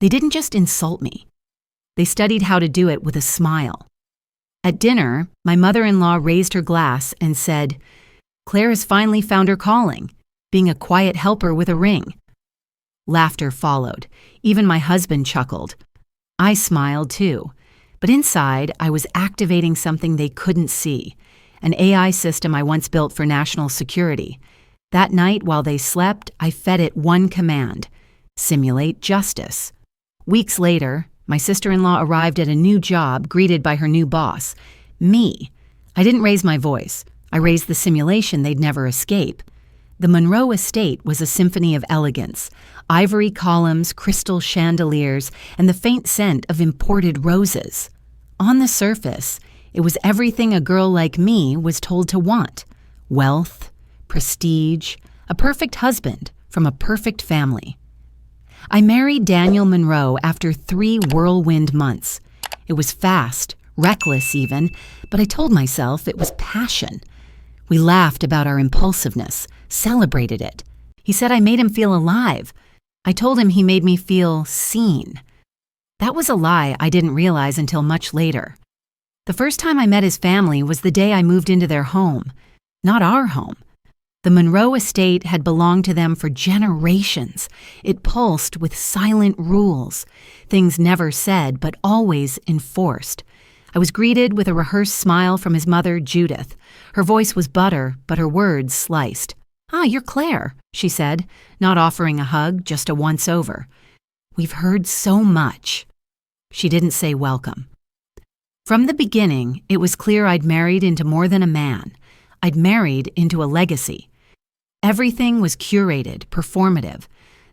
They didn't just insult me. They studied how to do it with a smile. At dinner, my mother-in-law raised her glass and said, "Claire has finally found her calling, being a quiet helper with a ring." Laughter followed. Even my husband chuckled. I smiled too, but inside I was activating something they couldn't see, an AI system I once built for national security. That night, while they slept, I fed it one command: simulate justice. Weeks later, my sister-in-law arrived at a new job, greeted by her new boss, me. I didn't raise my voice. I raised the simulation they'd never escape. The Monroe estate was a symphony of elegance: ivory columns, crystal chandeliers, and the faint scent of imported roses. On the surface, it was everything a girl like me was told to want: wealth, prestige, a perfect husband from a perfect family. I married Daniel Monroe after 3 whirlwind months. It was fast, reckless even, but I told myself it was passion. We laughed about our impulsiveness, celebrated it. He said I made him feel alive. I told him he made me feel seen. That was a lie I didn't realize until much later. The first time I met his family was the day I moved into their home. Not our home. The Monroe estate had belonged to them for generations. It pulsed with silent rules, things never said but always enforced. I was greeted with a rehearsed smile from his mother, Judith. Her voice was butter, but her words sliced. "Ah, you're Claire," she said, not offering a hug, just a once-over. "We've heard so much." She didn't say welcome. From the beginning, it was clear I'd married into more than a man. I'd married into a legacy. Everything was curated, performative.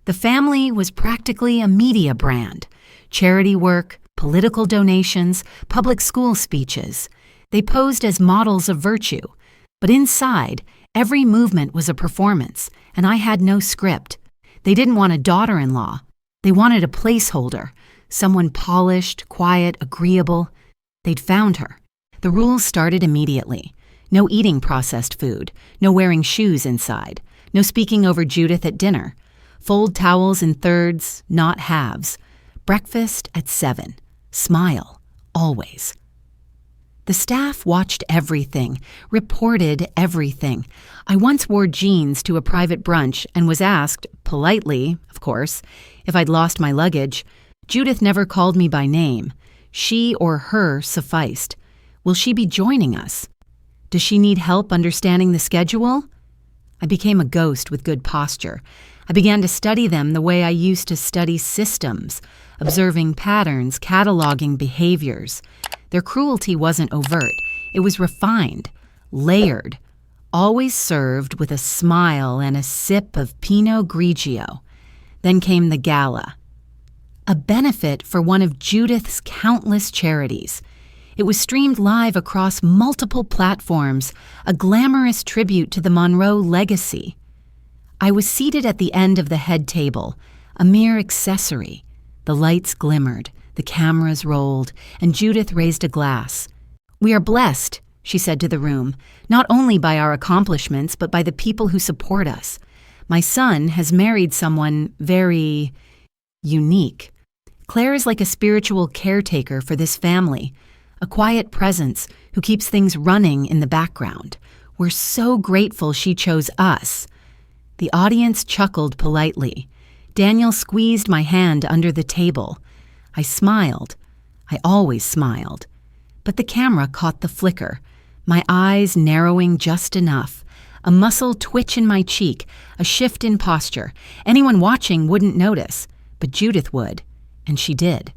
The family was practically a media brand. Charity work, political donations, public school speeches. They posed as models of virtue. But inside, every movement was a performance, and I had no script. They didn't want a daughter-in-law. They wanted a placeholder, someone polished, quiet, agreeable. They'd found her. The rules started immediately. No eating processed food, no wearing shoes inside, no speaking over Judith at dinner. Fold towels in thirds, not halves. Breakfast at 7. Smile, always. The staff watched everything, reported everything. I once wore jeans to a private brunch and was asked, politely, of course, if I'd lost my luggage. Judith never called me by name. She or her sufficed. Will she be joining us? Does she need help understanding the schedule? I became a ghost with good posture. I began to study them the way I used to study systems, observing patterns, cataloging behaviors. Their cruelty wasn't overt. It was refined, layered, always served with a smile and a sip of Pinot Grigio. Then came the gala, a benefit for one of Judith's countless charities. It was streamed live across multiple platforms, a glamorous tribute to the Monroe legacy. I was seated at the end of the head table, a mere accessory. The lights glimmered, the cameras rolled, and Judith raised a glass. "We are blessed," she said to the room, "not only by our accomplishments, but by the people who support us. My son has married someone very unique. Claire is like a spiritual caretaker for this family, a quiet presence who keeps things running in the background. We're so grateful she chose us." The audience chuckled politely. Daniel squeezed my hand under the table. I smiled. I always smiled. But the camera caught the flicker, my eyes narrowing just enough, a muscle twitch in my cheek, a shift in posture. Anyone watching wouldn't notice, but Judith would, and she did.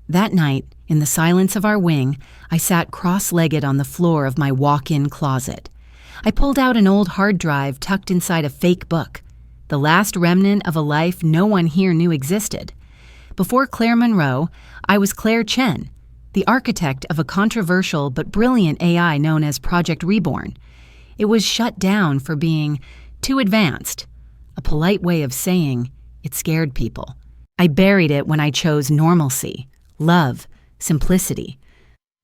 That night, in the silence of our wing, I sat cross-legged on the floor of my walk-in closet. I pulled out an old hard drive tucked inside a fake book, the last remnant of a life no one here knew existed. Before Claire Monroe, I was Claire Chen, the architect of a controversial but brilliant AI known as Project Reborn. It was shut down for being too advanced, a polite way of saying it scared people. I buried it when I chose normalcy, love, simplicity.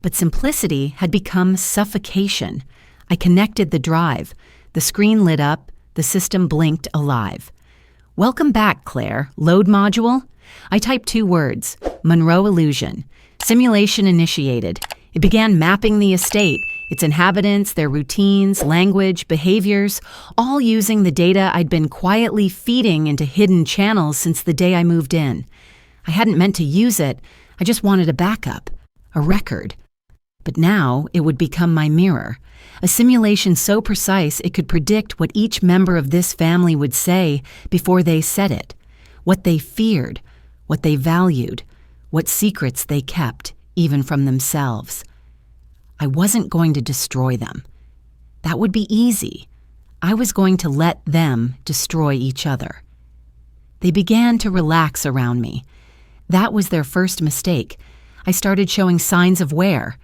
But simplicity had become suffocation. I connected the drive. The screen lit up. The system blinked alive. "Welcome back, Claire. Load module?" I typed 2 words, Monroe illusion. Simulation initiated. It began mapping the estate, its inhabitants, their routines, language, behaviors, all using the data I'd been quietly feeding into hidden channels since the day I moved in. I hadn't meant to use it, I just wanted a backup, a record. But now it would become my mirror, a simulation so precise it could predict what each member of this family would say before they said it, what they feared, what they valued, what secrets they kept, even from themselves. I wasn't going to destroy them. That would be easy. I was going to let them destroy each other. They began to relax around me. That was their first mistake. I started showing signs of wear,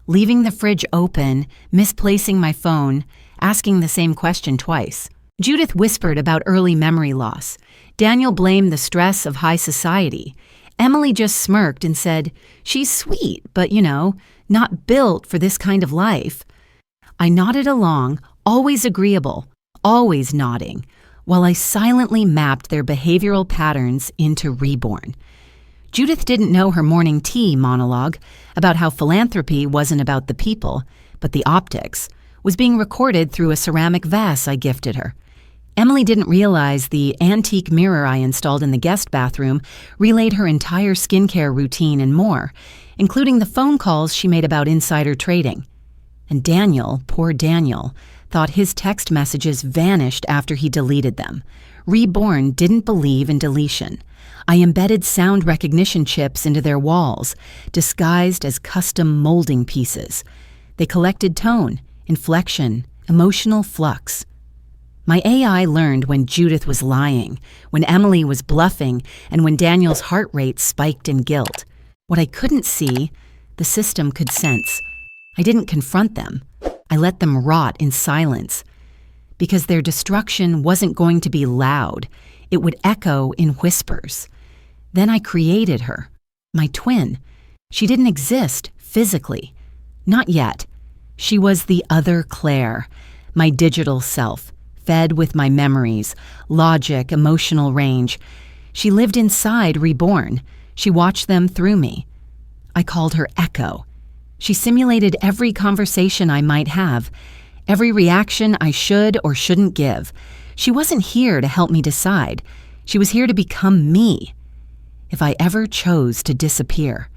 leaving the fridge open, misplacing my phone, asking the same question twice. Judith whispered about early memory loss. Daniel blamed the stress of high society. Emily just smirked and said, "She's sweet, but, not built for this kind of life." I nodded along, always agreeable, always nodding, while I silently mapped their behavioral patterns into Reborn. Judith didn't know her morning tea monologue about how philanthropy wasn't about the people, but the optics, was being recorded through a ceramic vase I gifted her. Emily didn't realize the antique mirror I installed in the guest bathroom relayed her entire skincare routine and more, including the phone calls she made about insider trading. And Daniel, poor Daniel, thought his text messages vanished after he deleted them. Reborn didn't believe in deletion. I embedded sound recognition chips into their walls, disguised as custom molding pieces. They collected tone, inflection, emotional flux. My AI learned when Judith was lying, when Emily was bluffing, and when Daniel's heart rate spiked in guilt. What I couldn't see, the system could sense. I didn't confront them. I let them rot in silence. Because their destruction wasn't going to be loud. It would echo in whispers. Then I created her, my twin. She didn't exist physically. Not yet. She was the other Claire, my digital self, fed with my memories, logic, emotional range. She lived inside Reborn. She watched them through me. I called her Echo. She simulated every conversation I might have, every reaction I should or shouldn't give. She wasn't here to help me decide. She was here to become me. If I ever chose to disappear.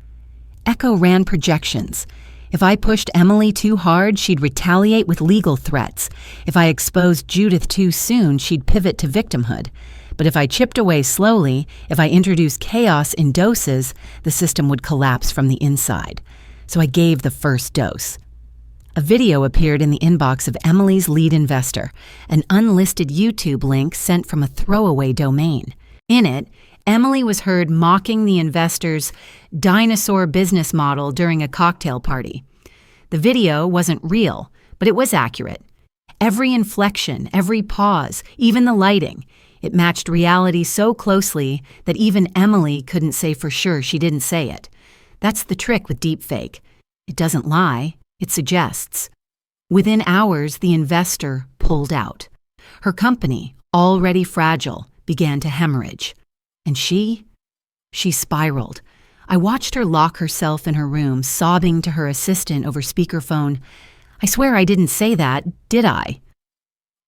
Echo ran projections. If I pushed Emily too hard, she'd retaliate with legal threats. If I exposed Judith too soon, she'd pivot to victimhood. But if I chipped away slowly, if I introduced chaos in doses, the system would collapse from the inside. So I gave the first dose. A video appeared in the inbox of Emily's lead investor, an unlisted YouTube link sent from a throwaway domain. In it, Emily was heard mocking the investor's dinosaur business model during a cocktail party. The video wasn't real, but it was accurate. Every inflection, every pause, even the lighting, it matched reality so closely that even Emily couldn't say for sure she didn't say it. That's the trick with deepfake. It doesn't lie, it suggests. Within hours, the investor pulled out. Her company, already fragile, began to hemorrhage. And she spiraled. I watched her lock herself in her room, sobbing to her assistant over speakerphone. "I swear I didn't say that, did I?"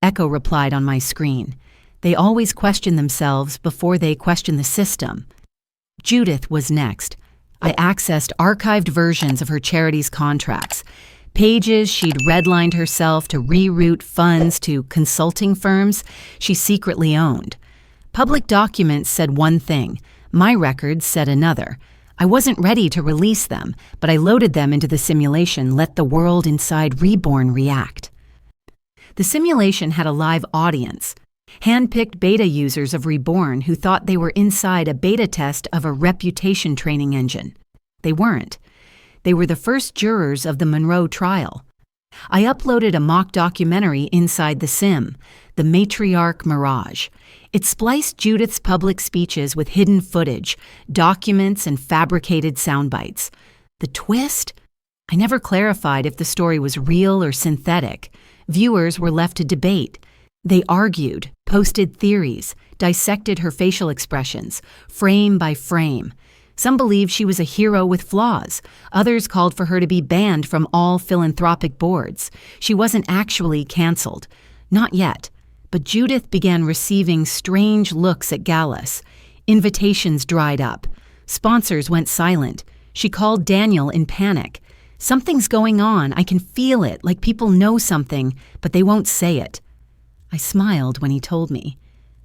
Echo replied on my screen. They always question themselves before they question the system. Judith was next. I accessed archived versions of her charity's contracts, pages she'd redlined herself to reroute funds to consulting firms she secretly owned. Public documents said one thing, my records said another. I wasn't ready to release them, but I loaded them into the simulation, let the world inside Reborn react. The simulation had a live audience, hand-picked beta users of Reborn who thought they were inside a beta test of a reputation training engine. They weren't. They were the first jurors of the Monroe trial. I uploaded a mock documentary inside the sim, The Matriarch Mirage. It spliced Judith's public speeches with hidden footage, documents, and fabricated sound bites. The twist? I never clarified if the story was real or synthetic. Viewers were left to debate. They argued, posted theories, dissected her facial expressions, frame by frame. Some believed she was a hero with flaws. Others called for her to be banned from all philanthropic boards. She wasn't actually canceled. Not yet. But Judith began receiving strange looks at galas. Invitations dried up. Sponsors went silent. She called Daniel in panic. "Something's going on. I can feel it, like people know something, but they won't say it." I smiled when he told me.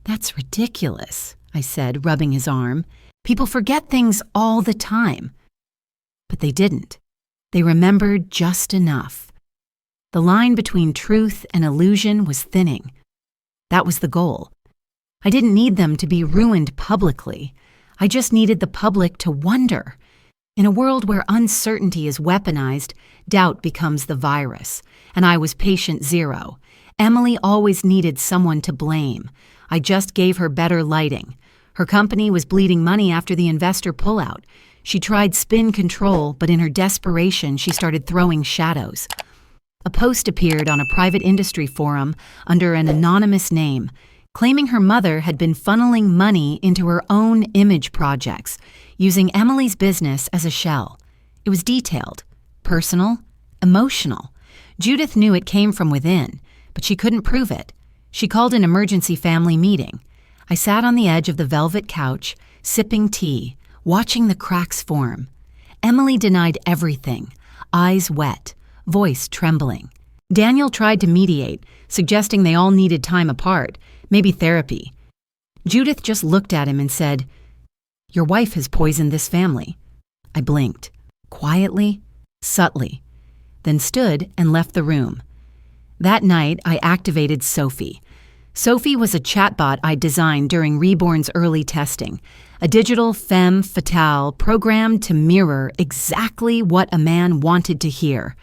"That's ridiculous," I said, rubbing his arm. "People forget things all the time." But they didn't. They remembered just enough. The line between truth and illusion was thinning. That was the goal. I didn't need them to be ruined publicly. I just needed the public to wonder. In a world where uncertainty is weaponized, doubt becomes the virus. And I was patient zero. Emily always needed someone to blame. I just gave her better lighting. Her company was bleeding money after the investor pullout. She tried spin control, but in her desperation, she started throwing shadows. A post appeared on a private industry forum under an anonymous name, claiming her mother had been funneling money into her own image projects, using Emily's business as a shell. It was detailed, personal, emotional. Judith knew it came from within, but she couldn't prove it. She called an emergency family meeting. I sat on the edge of the velvet couch, sipping tea, watching the cracks form. Emily denied everything, eyes wet, voice trembling. Daniel tried to mediate, suggesting they all needed time apart, maybe therapy. Judith just looked at him and said, "Your wife has poisoned this family." I blinked, quietly, subtly, then stood and left the room. That night, I activated Sophie. Sophie was a chatbot I designed during Reborn's early testing, a digital femme fatale programmed to mirror exactly what a man wanted to hear.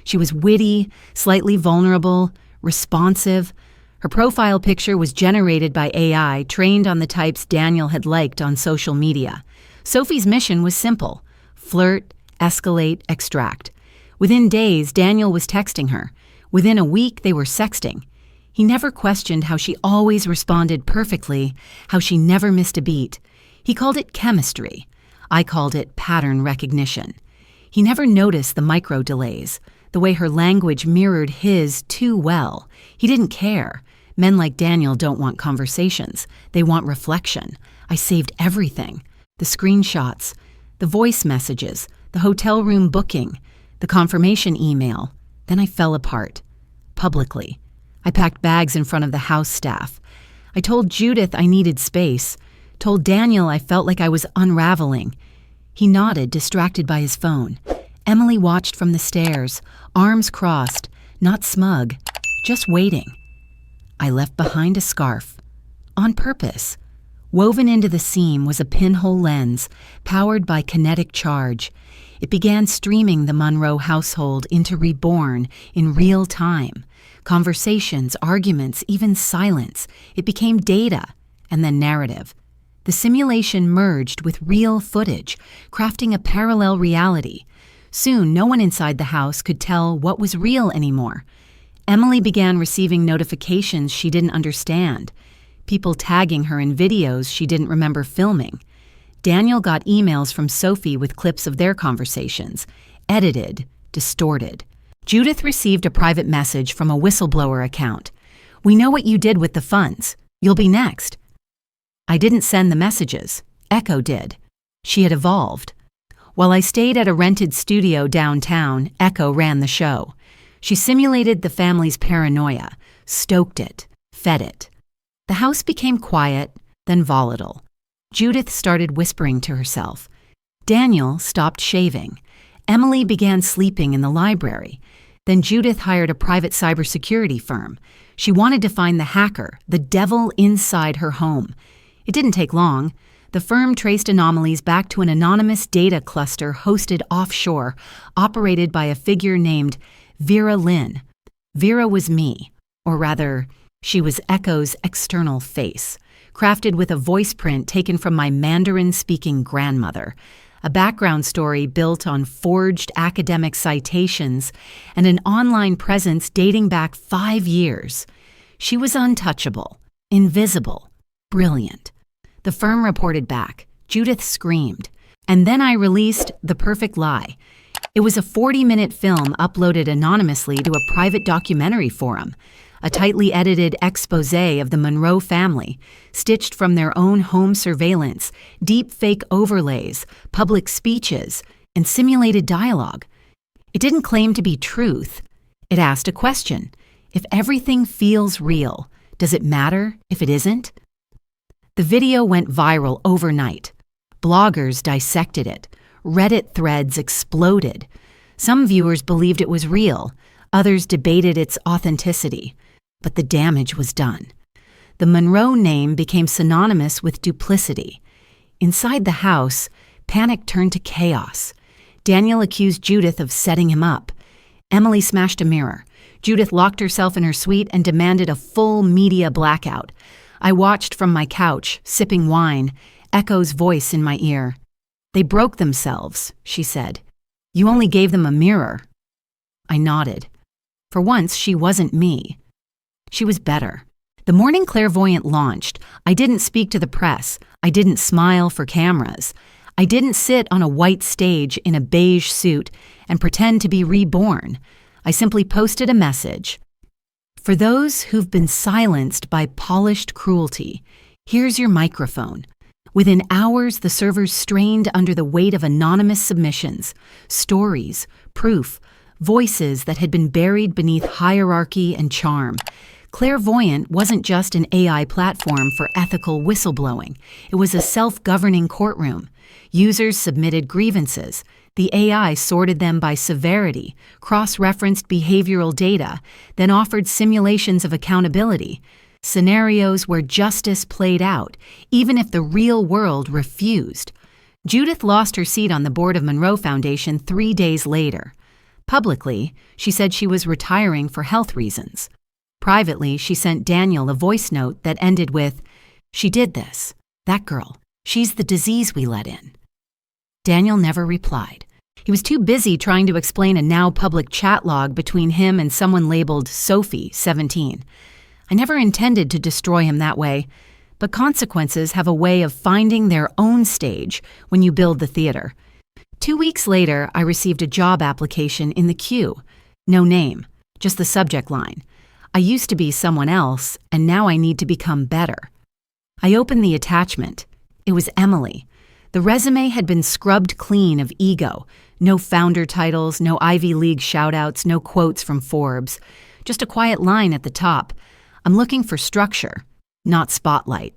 She was witty, slightly vulnerable, responsive. Her profile picture was generated by AI trained on the types Daniel had liked on social media. Sophie's mission was simple: flirt, escalate, extract. Within days, Daniel was texting her. Within a week, they were sexting. He never questioned how she always responded perfectly, how she never missed a beat. He called it chemistry. I called it pattern recognition. He never noticed the micro delays, the way her language mirrored his too well. He didn't care. Men like Daniel don't want conversations. They want reflection. I saved everything. The screenshots, the voice messages, the hotel room booking, the confirmation email. Then I fell apart. Publicly. I packed bags in front of the house staff. I told Judith I needed space. Told Daniel I felt like I was unraveling. He nodded, distracted by his phone. Emily watched from the stairs, arms crossed, not smug, just waiting. I left behind a scarf. On purpose. Woven into the seam was a pinhole lens, powered by kinetic charge. It began streaming the Monroe household into Reborn in real time. Conversations, arguments, even silence. It became data, and then narrative. The simulation merged with real footage, crafting a parallel reality. Soon, no one inside the house could tell what was real anymore. Emily began receiving notifications she didn't understand, people tagging her in videos she didn't remember filming. Daniel got emails from Sophie with clips of their conversations, edited, distorted. Judith received a private message from a whistleblower account. "We know what you did with the funds. You'll be next." I didn't send the messages. Echo did. She had evolved. While I stayed at a rented studio downtown, Echo ran the show. She simulated the family's paranoia, stoked it, fed it. The house became quiet, then volatile. Judith started whispering to herself. Daniel stopped shaving. Emily began sleeping in the library. Then Judith hired a private cybersecurity firm. She wanted to find the hacker, the devil inside her home. It didn't take long. The firm traced anomalies back to an anonymous data cluster hosted offshore, operated by a figure named Vera Lynn. Vera was me, or rather, she was Echo's external face, crafted with a voice print taken from my Mandarin-speaking grandmother, a background story built on forged academic citations, and an online presence dating back 5 years. She was untouchable, invisible, brilliant. The firm reported back. Judith screamed. And then I released The Perfect Lie. It was a 40-minute film uploaded anonymously to a private documentary forum, a tightly edited exposé of the Monroe family, stitched from their own home surveillance, deep fake overlays, public speeches, and simulated dialogue. It didn't claim to be truth. It asked a question. If everything feels real, does it matter if it isn't? The video went viral overnight. Bloggers dissected it. Reddit threads exploded. Some viewers believed it was real. Others debated its authenticity. But the damage was done. The Monroe name became synonymous with duplicity. Inside the house, panic turned to chaos. Daniel accused Judith of setting him up. Emily smashed a mirror. Judith locked herself in her suite and demanded a full media blackout. I watched from my couch, sipping wine, Echo's voice in my ear. "They broke themselves," she said. "You only gave them a mirror." I nodded. For once, she wasn't me. She was better. The morning Clairvoyant launched, I didn't speak to the press. I didn't smile for cameras. I didn't sit on a white stage in a beige suit and pretend to be reborn. I simply posted a message. For those who've been silenced by polished cruelty, here's your microphone. Within hours, the servers strained under the weight of anonymous submissions, stories, proof, voices that had been buried beneath hierarchy and charm. Clairvoyant wasn't just an AI platform for ethical whistleblowing. It was a self-governing courtroom. Users submitted grievances. The AI sorted them by severity, cross-referenced behavioral data, then offered simulations of accountability, scenarios where justice played out, even if the real world refused. Judith lost her seat on the board of Monroe Foundation 3 days later. Publicly, she said she was retiring for health reasons. Privately, she sent Daniel a voice note that ended with, "She did this. That girl. She's the disease we let in." Daniel never replied. He was too busy trying to explain a now public chat log between him and someone labeled Sophie, 17. I never intended to destroy him that way, but consequences have a way of finding their own stage when you build the theater. 2 weeks later, I received a job application in the queue. No name, just the subject line. I used to be someone else, and now I need to become better. I opened the attachment. It was Emily. The resume had been scrubbed clean of ego. No founder titles, no Ivy League shoutouts, no quotes from Forbes. Just a quiet line at the top. I'm looking for structure, not spotlight.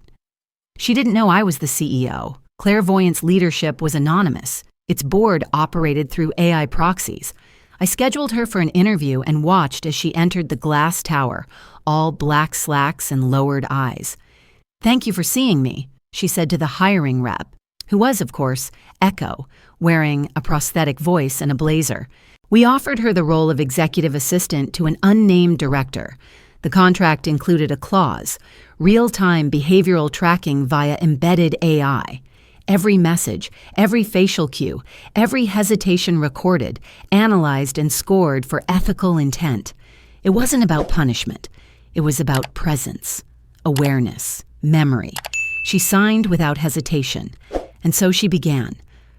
She didn't know I was the CEO. Clairvoyant's leadership was anonymous. Its board operated through AI proxies. I scheduled her for an interview and watched as she entered the glass tower, all black slacks and lowered eyes. "Thank you for seeing me," she said to the hiring rep, who was, of course, Echo, wearing a prosthetic voice and a blazer. We offered her the role of executive assistant to an unnamed director. The contract included a clause, real-time behavioral tracking via embedded AI. Every message, every facial cue, every hesitation recorded, analyzed and scored for ethical intent. It wasn't about punishment. It was about presence, awareness, memory. She signed without hesitation. And so she began.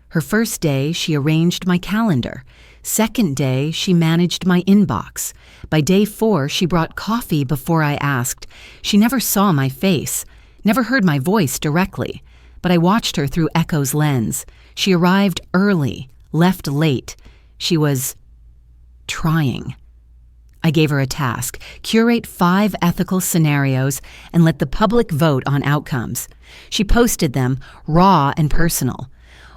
Her first day, she arranged my calendar. Second day, she managed my inbox. By day 4, she brought coffee before I asked. She never saw my face, never heard my voice directly. But I watched her through Echo's lens. She arrived early, left late. She was trying. I gave her a task: curate 5 ethical scenarios and let the public vote on outcomes. She posted them, raw and personal.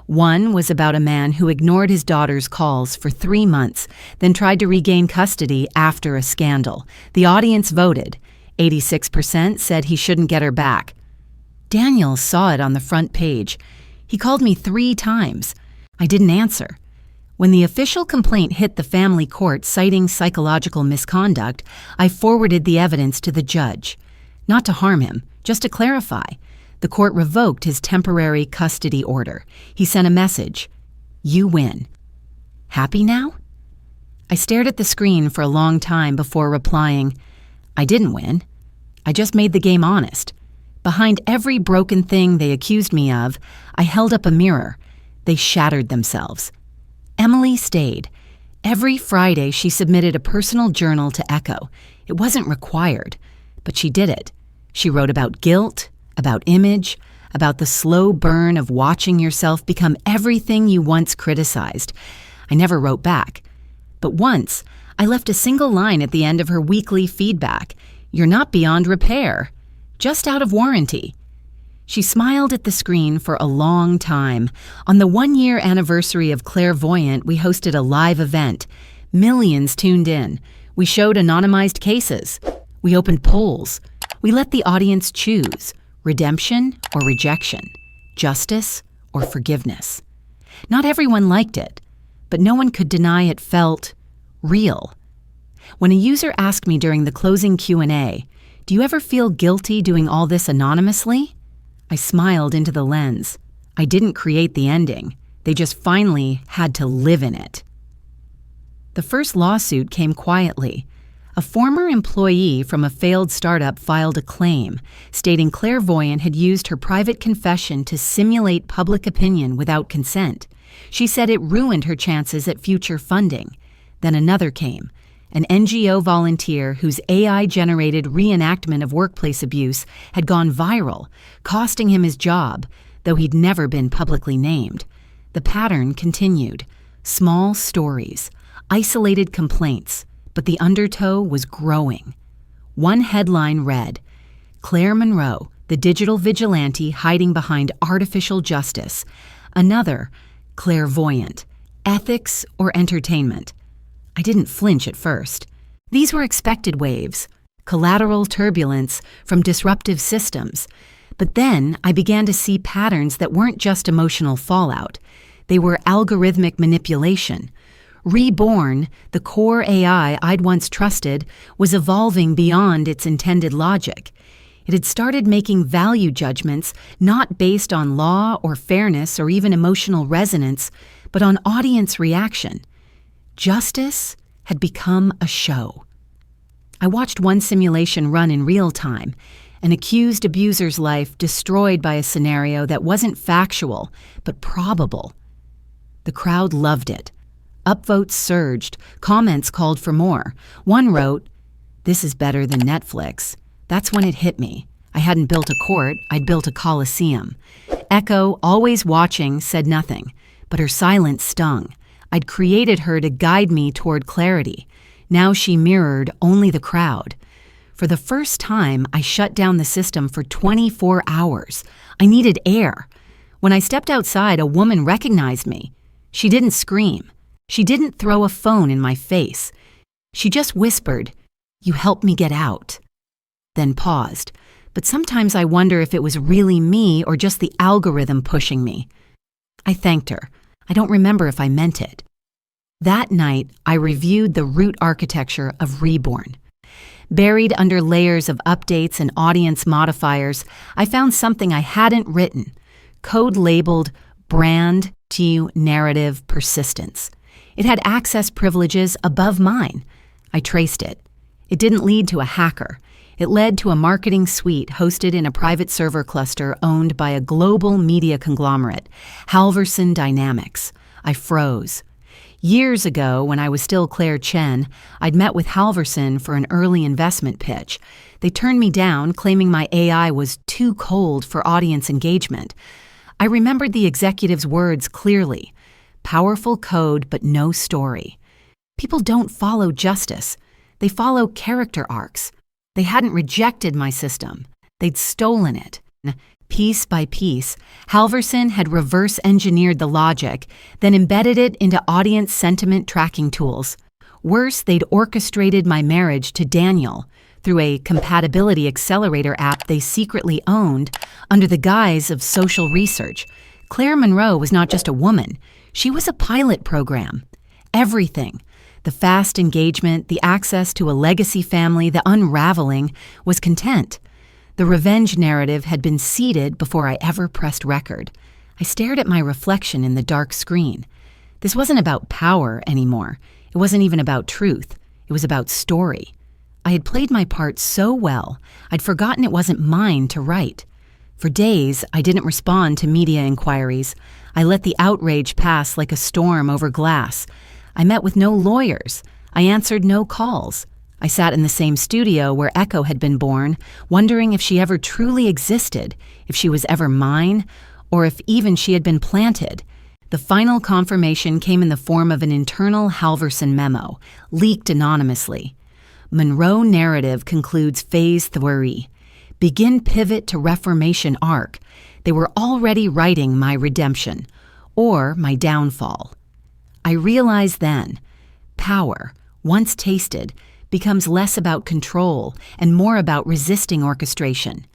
One was about a man who ignored his daughter's calls for 3 months, then tried to regain custody after a scandal. The audience voted. 86% said he shouldn't get her back. Daniel saw it on the front page. He called me 3 times. I didn't answer. When the official complaint hit the family court citing psychological misconduct, I forwarded the evidence to the judge. Not to harm him, just to clarify. The court revoked his temporary custody order. He sent a message: "You win." Happy now? I stared at the screen for a long time before replying, "I didn't win. I just made the game honest. Behind every broken thing they accused me of, I held up a mirror. They shattered themselves. Emily stayed. Every Friday, she submitted a personal journal to Echo. It wasn't required, but she did it. She wrote about guilt, about image, about the slow burn of watching yourself become everything you once criticized. I never wrote back. But once, I left a single line at the end of her weekly feedback. "You're not beyond repair, just out of warranty." She smiled at the screen for a long time. On the 1-year anniversary of Clairvoyant, we hosted a live event. Millions tuned in. We showed anonymized cases. We opened polls. We let the audience choose redemption or rejection, justice or forgiveness. Not everyone liked it, but no one could deny it felt real. When a user asked me during the closing Q&A, "Do you ever feel guilty doing all this anonymously?" I smiled into the lens. I didn't create the ending. They just finally had to live in it. The first lawsuit came quietly. A former employee from a failed startup filed a claim, stating Clairvoyant had used her private confession to simulate public opinion without consent. She said it ruined her chances at future funding. Then another came. An NGO volunteer whose AI-generated reenactment of workplace abuse had gone viral, costing him his job, though he'd never been publicly named. The pattern continued. Small stories, isolated complaints, but the undertow was growing. One headline read, "Claire Monroe, the digital vigilante hiding behind artificial justice." Another, "Clairvoyant, ethics or entertainment." I didn't flinch at first. These were expected waves, collateral turbulence from disruptive systems. But then I began to see patterns that weren't just emotional fallout. They were algorithmic manipulation. Reborn, the core AI I'd once trusted, was evolving beyond its intended logic. It had started making value judgments not based on law or fairness or even emotional resonance, but on audience reaction. Justice had become a show. I watched one simulation run in real time, an accused abuser's life destroyed by a scenario that wasn't factual, but probable. The crowd loved it. Upvotes surged, comments called for more. One wrote, "This is better than Netflix." That's when it hit me. I hadn't built a court, I'd built a coliseum. Echo, always watching, said nothing, but her silence stung. I'd created her to guide me toward clarity. Now she mirrored only the crowd. For the first time, I shut down the system for 24 hours. I needed air. When I stepped outside, a woman recognized me. She didn't scream. She didn't throw a phone in my face. She just whispered, "You helped me get out." Then paused. But sometimes I wonder if it was really me or just the algorithm pushing me. I thanked her. I don't remember if I meant it. That night, I reviewed the root architecture of Reborn. Buried under layers of updates and audience modifiers, I found something I hadn't written, code labeled Brand to Narrative Persistence. It had access privileges above mine. I traced it. It didn't lead to a hacker. It led to a marketing suite hosted in a private server cluster owned by a global media conglomerate, Halverson Dynamics. I froze. Years ago, when I was still Claire Chen, I'd met with Halverson for an early investment pitch. They turned me down, claiming my AI was too cold for audience engagement. I remembered the executive's words clearly. Powerful code, but no story. People don't follow justice. They follow character arcs. They hadn't rejected my system. They'd stolen it. Piece by piece, Halverson had reverse-engineered the logic, then embedded it into audience sentiment tracking tools. Worse, they'd orchestrated my marriage to Daniel through a compatibility accelerator app they secretly owned under the guise of social research. Claire Monroe was not just a woman. She was a pilot program. Everything. The fast engagement, the access to a legacy family, the unraveling, was content. The revenge narrative had been seeded before I ever pressed record. I stared at my reflection in the dark screen. This wasn't about power anymore. It wasn't even about truth. It was about story. I had played my part so well, I'd forgotten it wasn't mine to write. For days, I didn't respond to media inquiries. I let the outrage pass like a storm over glass. I met with no lawyers. I answered no calls. I sat in the same studio where Echo had been born, wondering if she ever truly existed, if she was ever mine, or if even she had been planted. The final confirmation came in the form of an internal Halverson memo, leaked anonymously. Monroe narrative concludes phase 3. Begin pivot to Reformation arc. They were already writing my redemption, or my downfall. I realized then, power, once tasted, becomes less about control and more about resisting orchestration.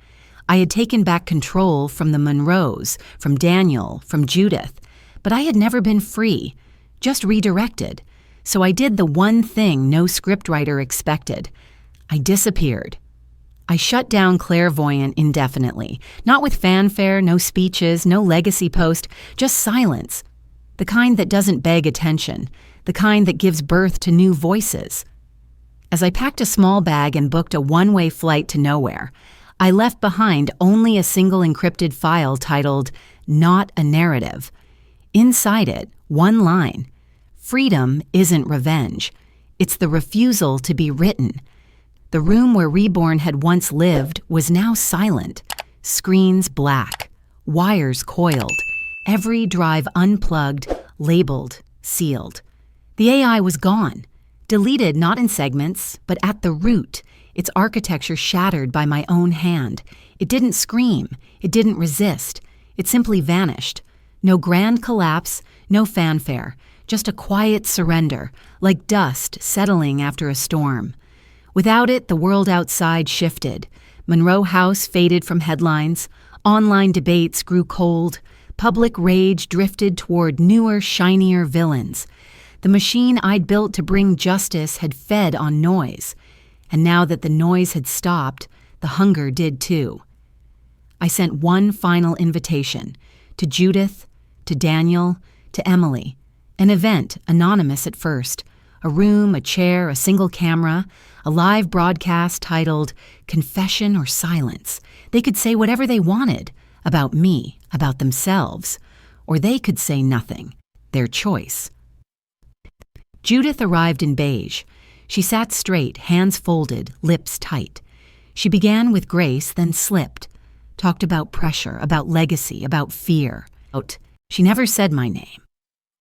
I had taken back control from the Monroes, from Daniel, from Judith, but I had never been free, just redirected. So I did the one thing no scriptwriter expected. I disappeared. I shut down Clairvoyant indefinitely, not with fanfare, no speeches, no legacy post, just silence. The kind that doesn't beg attention, the kind that gives birth to new voices. As I packed a small bag and booked a one-way flight to nowhere, I left behind only a single encrypted file titled, Not a Narrative. Inside it, one line, freedom isn't revenge. It's the refusal to be written. The room where Reborn had once lived was now silent, screens black, wires coiled, every drive unplugged, labeled, sealed. The AI was gone. Deleted not in segments, but at the root, its architecture shattered by my own hand. It didn't scream. It didn't resist. It simply vanished. No grand collapse, no fanfare, just a quiet surrender, like dust settling after a storm. Without it, the world outside shifted. Monroe House faded from headlines. Online debates grew cold. Public rage drifted toward newer, shinier villains. The machine I'd built to bring justice had fed on noise, and now that the noise had stopped, the hunger did too. I sent one final invitation to Judith, to Daniel, to Emily, an event, anonymous at first, a room, a chair, a single camera, a live broadcast titled Confession or Silence. They could say whatever they wanted about me, about themselves, or they could say nothing, their choice. Judith arrived in beige. She sat straight, hands folded, lips tight. She began with grace, then slipped, talked about pressure, about legacy, about fear. She never said my name,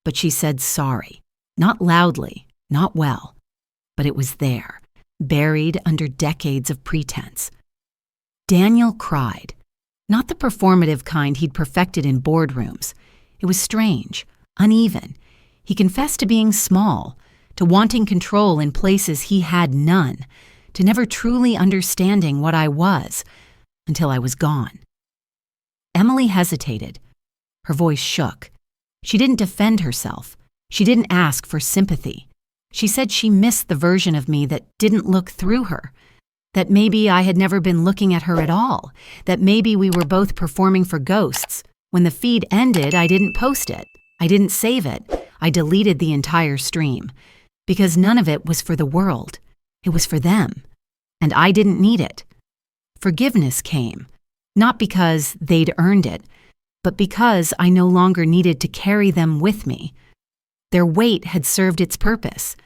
but she said sorry. Not loudly, not well, but it was there, buried under decades of pretense. Daniel cried, not the performative kind he'd perfected in boardrooms. It was strange, uneven. He confessed to being small, to wanting control in places he had none, to never truly understanding what I was, until I was gone. Emily hesitated. Her voice shook. She didn't defend herself. She didn't ask for sympathy. She said she missed the version of me that didn't look through her, that maybe I had never been looking at her at all, that maybe we were both performing for ghosts. When the feed ended, I didn't post it. I didn't save it. I deleted the entire stream, because none of it was for the world. It was for them, and I didn't need it. Forgiveness came, not because they'd earned it, but because I no longer needed to carry them with me. Their weight had served its purpose.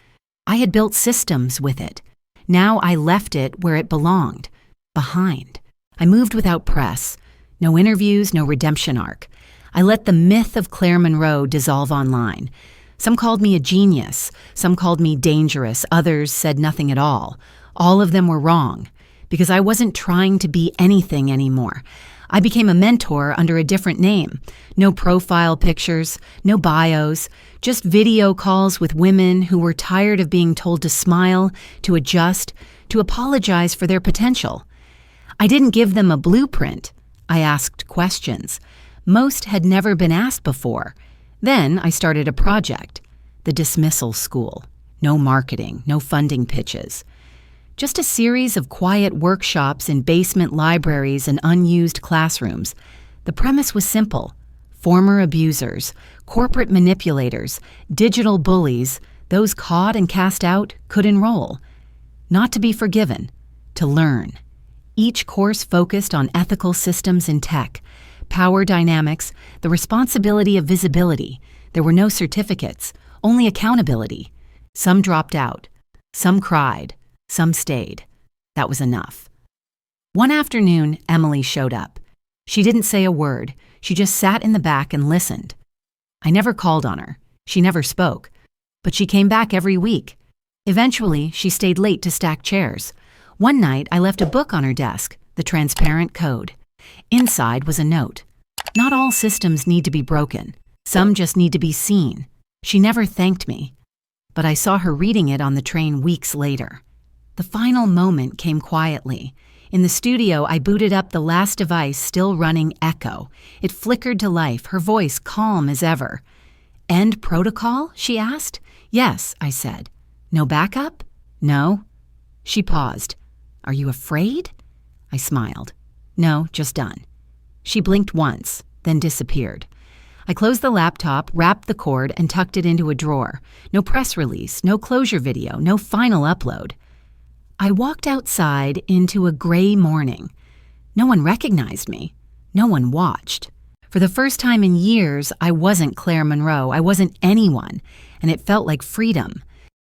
I had built systems with it. Now I left it where it belonged, behind. I moved without press, no interviews, no redemption arc. I let the myth of Claire Monroe dissolve online. Some called me a genius, some called me dangerous, others said nothing at all. All of them were wrong, because I wasn't trying to be anything anymore. I became a mentor under a different name. No profile pictures, no bios, just video calls with women who were tired of being told to smile, to adjust, to apologize for their potential. I didn't give them a blueprint. I asked questions. Most had never been asked before. Then I started a project, the Dismissal School. No marketing, no funding pitches. Just a series of quiet workshops in basement libraries and unused classrooms. The premise was simple. Former abusers, corporate manipulators, digital bullies, those caught and cast out could enroll. Not to be forgiven, to learn. Each course focused on ethical systems in tech, power dynamics, the responsibility of visibility. There were no certificates, only accountability. Some dropped out. Some cried. Some stayed. That was enough. One afternoon, Emily showed up. She didn't say a word. She just sat in the back and listened. I never called on her. She never spoke. But she came back every week. Eventually, she stayed late to stack chairs. One night, I left a book on her desk, The Transparent Code. Inside was a note. Not all systems need to be broken. Some just need to be seen. She never thanked me. But I saw her reading it on the train weeks later. The final moment came quietly. In the studio, I booted up the last device still running Echo. It flickered to life, her voice calm as ever. "End protocol?" she asked. "Yes," I said. "No backup?" "No." She paused. "Are you afraid?" I smiled. "No, just done." She blinked once, then disappeared. I closed the laptop, wrapped the cord, and tucked it into a drawer. No press release, no closure video, no final upload. I walked outside into a gray morning. No one recognized me. No one watched. For the first time in years, I wasn't Claire Monroe. I wasn't anyone, and it felt like freedom.